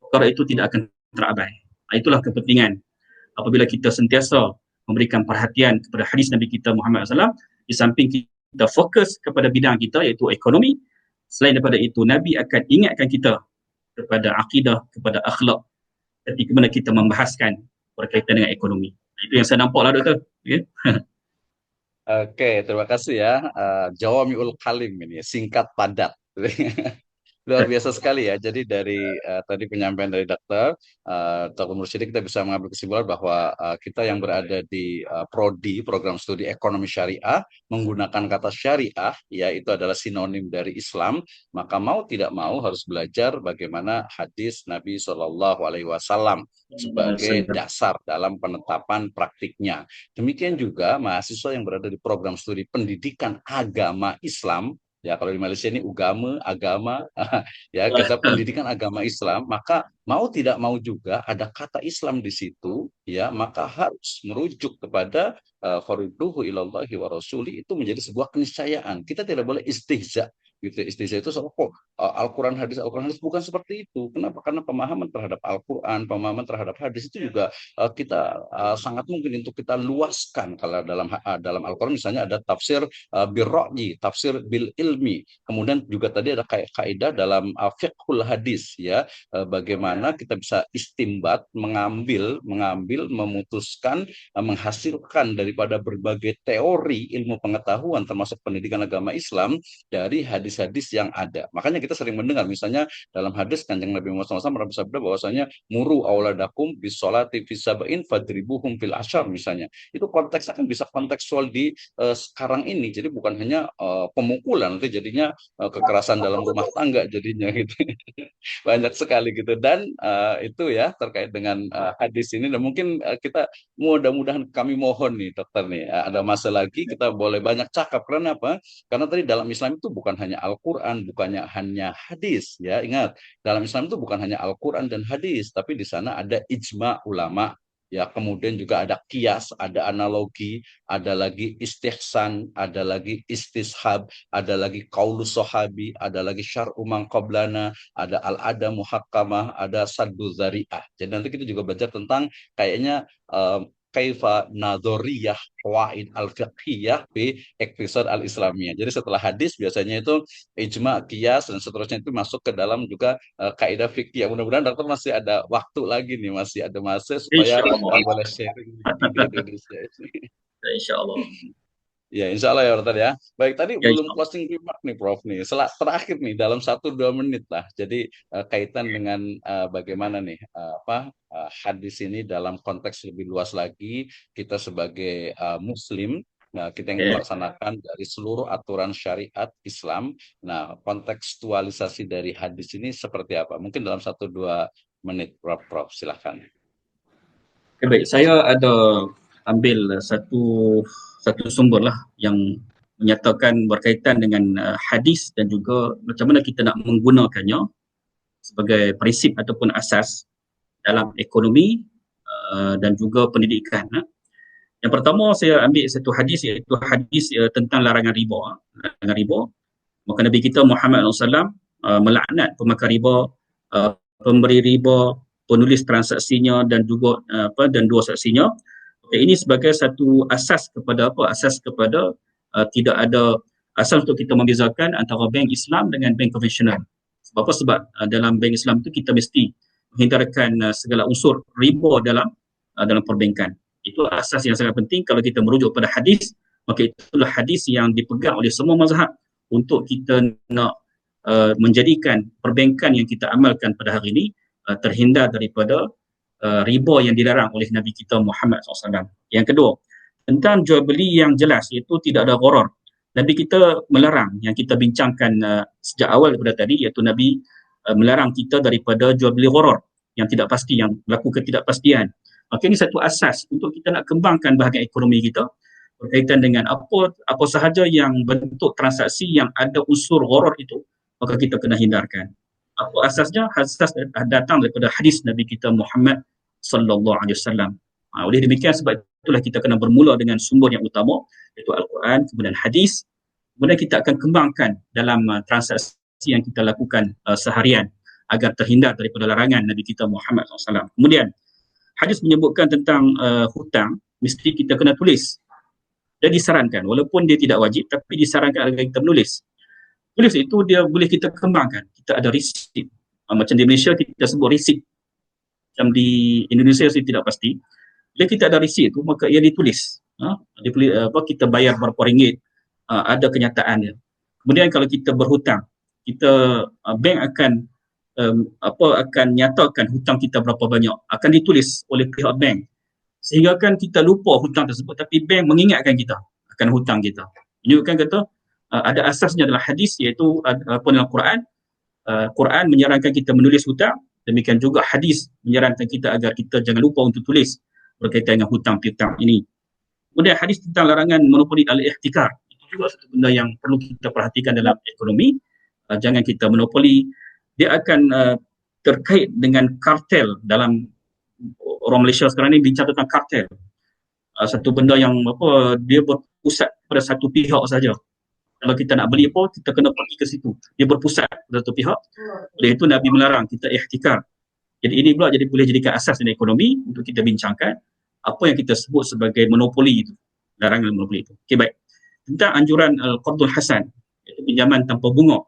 Perkara itu tidak akan terabai. Itulah kepentingan apabila kita sentiasa memberikan perhatian kepada hadis Nabi kita Muhammad SAW, di samping kita fokus kepada bidang kita iaitu ekonomi, selain daripada itu Nabi akan ingatkan kita kepada akidah, kepada akhlak ketika mana kita membahaskan berkaitan dengan ekonomi. Itu yang saya nampak lah, Doktor. Okay.
Oke, terima kasih ya. Jawamiul Kalim ini, singkat padat. Luar biasa sekali ya. Jadi dari tadi penyampaian dari Dr. Mursyidi, kita bisa mengambil kesimpulan bahwa kita yang berada di prodi, program studi ekonomi syariah, menggunakan kata syariah, ya itu adalah sinonim dari Islam, maka mau tidak mau harus belajar bagaimana hadis Nabi SAW sebagai dasar dalam penetapan praktiknya. Demikian juga mahasiswa yang berada di program studi pendidikan agama Islam, ya kalau di Malaysia ini agama, ya kita pendidikan agama Islam, maka mau tidak mau juga ada kata Islam di situ, ya maka harus merujuk kepada fariduhu ilallahi wa rasuli, itu menjadi sebuah keniscayaan. Kita tidak boleh istihza, gitu. Istilah itu soal kok Al-Quran hadis bukan seperti itu. Kenapa? Karena pemahaman terhadap Al-Quran, pemahaman terhadap hadis itu juga kita sangat mungkin untuk kita luaskan. Kalau dalam Al-Quran misalnya ada tafsir birro'yi, tafsir bil ilmi. Kemudian juga tadi ada kaidah dalam fiqhul hadis ya, bagaimana kita bisa istimbat, mengambil, memutuskan, menghasilkan daripada berbagai teori ilmu pengetahuan termasuk pendidikan agama Islam dari hadis-hadis yang ada. Makanya kita sering mendengar misalnya dalam hadis Kanjeng Nabi Muhammad SAW bersabda bahwasanya muru auladakum bis sholati fi sab'in fadribuhum fil asyar misalnya. Itu konteksnya kan bisa kontekstual di sekarang ini. Jadi bukan hanya pemukulan, nanti jadinya kekerasan dalam rumah tangga jadinya gitu. Banyak sekali gitu. Dan itu ya terkait dengan hadis ini. Dan mungkin kita mudah-mudahan kami mohon nih dokter nih, ada masa lagi kita boleh banyak cakap. Karena apa? Karena tadi dalam Islam itu bukan hanya Al-Quran, bukannya hanya hadis ya. Ingat, dalam Islam itu bukan hanya Al-Quran dan hadis, tapi di sana ada ijma ulama. Ya, kemudian juga ada kias, ada analogi, ada lagi istihsan, ada lagi istishab, ada lagi qaulus sahabi, ada lagi syar'u man qablana, ada al-ada muhakkamah, ada saddu zari'ah. Jadi nanti kita juga belajar tentang kayaknya kaifa nadoriyah qawaid al-fiqhiyah fi iktisad al-islamiyah. Jadi setelah hadis biasanya itu ijma, qiyas dan seterusnya itu masuk ke dalam juga kaidah fikih. Mudah-mudahan dokter masih ada waktu lagi nih, masih ada masa supaya
InsyaAllah.
boleh sharing di Indonesia.
InsyaAllah.
Ya, insya Allah ya Ustaz ya. Baik, tadi
Ya,
belum
insyaAllah.
closing remark nih Prof nih. Terakhir nih dalam 1-2 menit lah. Jadi kaitan dengan bagaimana nih hadis ini dalam konteks lebih luas lagi kita sebagai Muslim. Nah, kita yang
Ya.
melaksanakan dari seluruh aturan syariat Islam. Nah, kontekstualisasi dari hadis ini seperti apa? Mungkin dalam 1-2 menit, Prof. Silahkan.
Okay, baik, saya ada ambil satu sumber lah yang menyatakan berkaitan dengan hadis dan juga macam mana kita nak menggunakannya sebagai prinsip ataupun asas dalam ekonomi dan juga pendidikan. Yang pertama saya ambil satu hadis, iaitu hadis tentang larangan riba. Larangan riba. Maka Nabi kita Muhammad SAW melaknat pemakan riba, pemberi riba, penulis transaksinya dan juga dan dua saksinya. Okay, ini sebagai satu asas kepada Asas kepada tidak ada asas untuk kita membezakan antara bank Islam dengan bank konvensional. Sebab apa? Sebab dalam bank Islam itu kita mesti menghindarkan segala unsur riba dalam perbankan. Itu asas yang sangat penting. Kalau kita merujuk pada hadis, maka itulah hadis yang dipegang oleh semua mazhab untuk kita nak menjadikan perbankan yang kita amalkan pada hari ini terhindar daripada riba yang dilarang oleh Nabi kita Muhammad SAW. Yang kedua, tentang jual beli yang jelas, iaitu tidak ada gharar. Nabi kita melarang, yang kita bincangkan sejak awal daripada tadi, iaitu Nabi melarang kita daripada jual beli gharar yang tidak pasti, yang berlaku ketidakpastian. Maka ini satu asas untuk kita nak kembangkan bahagian ekonomi kita berkaitan dengan apa sahaja yang bentuk transaksi yang ada unsur gharar itu, maka kita kena hindarkan. Apa asasnya? Asas datang daripada hadis Nabi kita Muhammad sallallahu alaihi wasallam. Oleh demikian, sebab itulah kita kena bermula dengan sumber yang utama, iaitu Al-Quran, kemudian hadis. Kemudian kita akan kembangkan dalam transaksi yang kita lakukan seharian agar terhindar daripada larangan Nabi kita Muhammad SAW. Kemudian hadis menyebutkan tentang hutang, mesti kita kena tulis. Dan disarankan, walaupun dia tidak wajib, tapi disarankan agar kita menulis. Tulis itu dia boleh kita kembangkan. Kita ada resit. Macam di Malaysia kita sebut resit. Macam di Indonesia saya tidak pasti. Bila kita ada resit itu, maka ia ditulis. Kita bayar berapa ringgit, ada kenyataannya. Kemudian kalau kita berhutang, kita bank akan nyatakan hutang kita berapa banyak, akan ditulis oleh pihak bank. Sehingga kan kita lupa hutang tersebut, tapi bank mengingatkan kita akan hutang kita. Ini bukan kata ada asasnya adalah hadis, iaitu dalam Quran. Quran menyarankan kita menulis hutang, demikian juga hadis menyarankan kita agar kita jangan lupa untuk tulis berkaitan dengan hutang piutang ini. Kemudian hadis tentang larangan monopoli al-ihtikar, itu juga satu benda yang perlu kita perhatikan dalam ekonomi. Jangan kita monopoli. Dia akan terkait dengan kartel. Dalam orang Malaysia sekarang ini bincang tentang kartel. Satu benda yang dia berpusat pada satu pihak saja. Kalau kita nak beli apa, kita kena pergi ke situ. Dia berpusat pada satu pihak. Oleh itu Nabi melarang kita ihtikar. Jadi ini pula jadi boleh jadikan asas dalam ekonomi untuk kita bincangkan apa yang kita sebut sebagai monopoli itu. Larangan monopoli itu. Okey, baik. Tentang anjuran al-qardul hasan, iaitu pinjaman tanpa bunga.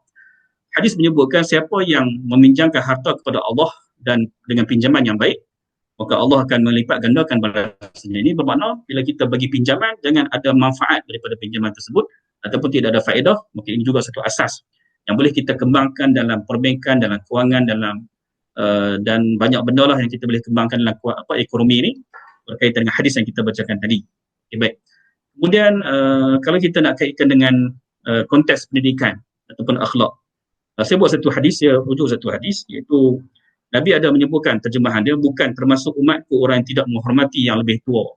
Hadis menyebutkan siapa yang meminjamkan harta kepada Allah dan dengan pinjaman yang baik, maka Allah akan melipat gandakan balasannya. Ini bermakna bila kita bagi pinjaman, jangan ada manfaat daripada pinjaman tersebut ataupun tidak ada faedah, maka ini juga satu asas yang boleh kita kembangkan dalam perbankan, dalam kewangan, dalam dan banyak benda lah yang kita boleh kembangkan dalam ekonomi ini berkaitan dengan hadis yang kita bacakan tadi. Okay, baik. Kemudian kalau kita nak kaitkan dengan konteks pendidikan ataupun akhlak, saya buat satu hadis, rujuk satu hadis, iaitu Nabi ada menyebutkan terjemahan dia, bukan termasuk umatku orang yang tidak menghormati yang lebih tua,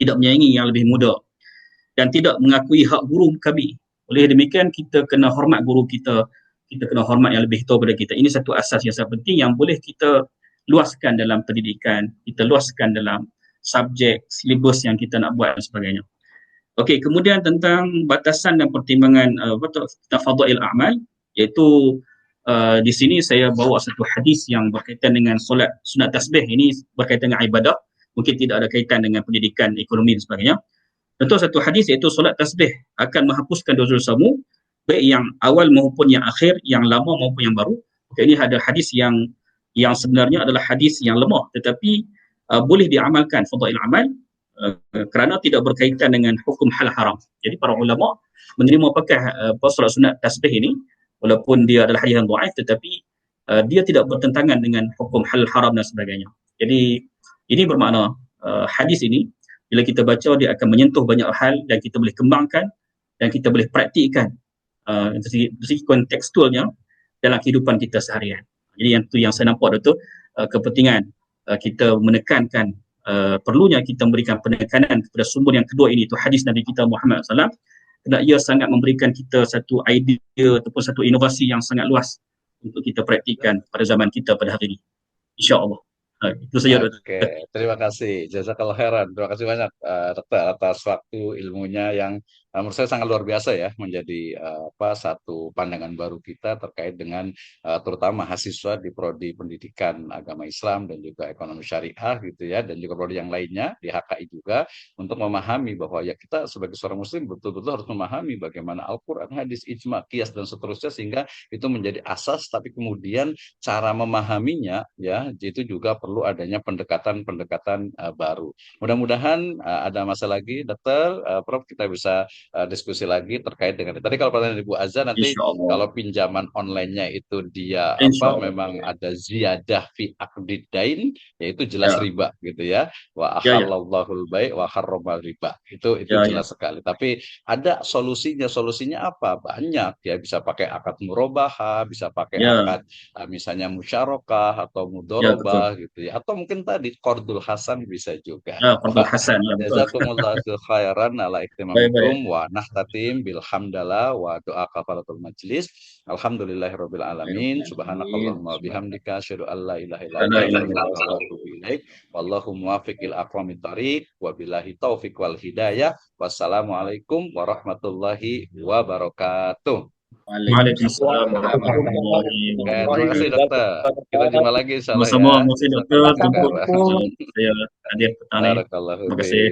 tidak menyayangi yang lebih muda, dan tidak mengakui hak guru kami. Oleh demikian kita kena hormat guru kita, kita kena hormat yang lebih tua pada kita. Ini satu asas yang sangat penting yang boleh kita luaskan dalam pendidikan, kita luaskan dalam subjek, silibus yang kita nak buat dan sebagainya. Okey, kemudian tentang batasan dan pertimbangan tentang fadail a'mal, iaitu di sini saya bawa satu hadis yang berkaitan dengan solat sunat tasbih. Ini berkaitan dengan ibadah, mungkin tidak ada kaitan dengan pendidikan, ekonomi dan sebagainya. Tentu satu hadis iaitu solat tasbih akan menghapuskan dosa-dosamu, baik yang awal maupun yang akhir, yang lama maupun yang baru. Okay, ini ada hadis yang sebenarnya adalah hadis yang lemah, tetapi boleh diamalkan fadail amal kerana tidak berkaitan dengan hukum hal haram. Jadi para ulama menerima pakai solat sunat tasbih ini, walaupun dia adalah hadis yang dhaif, tetapi dia tidak bertentangan dengan hukum hal haram dan sebagainya. Jadi ini bermakna hadis ini bila kita baca dia akan menyentuh banyak hal dan kita boleh kembangkan dan kita boleh praktikkan dari segi kontekstualnya dalam kehidupan kita seharian. Jadi yang saya nampak itu kepentingan kita menekankan perlunya kita memberikan penekanan kepada sumber yang kedua ini, itu hadis Nabi kita Muhammad SAW, kerana ia sangat memberikan kita satu idea ataupun satu inovasi yang sangat luas untuk kita praktikkan pada zaman kita pada hari ini, insya-Allah. Itu saja.
Oke, terima kasih. Jazakallah khairan. Terima kasih banyak Dokter atas waktu ilmunya yang menurut saya sangat luar biasa ya, menjadi satu pandangan baru kita terkait dengan terutama mahasiswa di prodi pendidikan agama Islam dan juga ekonomi syariah gitu ya, dan juga prodi yang lainnya di HKI juga, untuk memahami bahwa ya kita sebagai seorang muslim betul-betul harus memahami bagaimana Al-Qur'an, hadis, ijma, qiyas dan seterusnya, sehingga itu menjadi asas, tapi kemudian cara memahaminya ya itu juga perlu adanya pendekatan-pendekatan baru. Mudah-mudahan ada masa lagi, Dokter, Prof, kita bisa diskusi lagi terkait dengan tadi. Kalau pertanyaan Ibu Azza nanti, kalau pinjaman online-nya itu dia memang ada ziyadah fi aqdidain, yaitu jelas riba gitu ya. Wa ahallallahul bai' wa harramal riba. Itu jelas sekali. Tapi ada solusinya apa? Banyak ya, bisa pakai akad murabahah, bisa pakai akad misalnya musyarakah atau mudharabah gitu ya, atau mungkin tadi qardul hasan bisa juga.
Qardul hasan.
Jazakumullahu khairan ala iktimamikum wa nahtatim bilhamdalillah wa doa kafaratul majlis. Alhamdulillahirabbil alamin. Subhanakallahumma bihamdika asyhadu an la ilaha illa anta astaghfiruka wa atubu ilaik. Wallahu muwaffiqil aqwamit thoriq wa billahi taufiq wal hidayah. Wassalamualaikum warahmatullahi wabarakatuh.
Waalaikumsalam warahmatullahi wabarakatuh.
Terima kasih Dokter. Kita jumpa lagi insyaallah.
Sama-sama, Dokter. Saya hadir petang ini.
Terima kasih.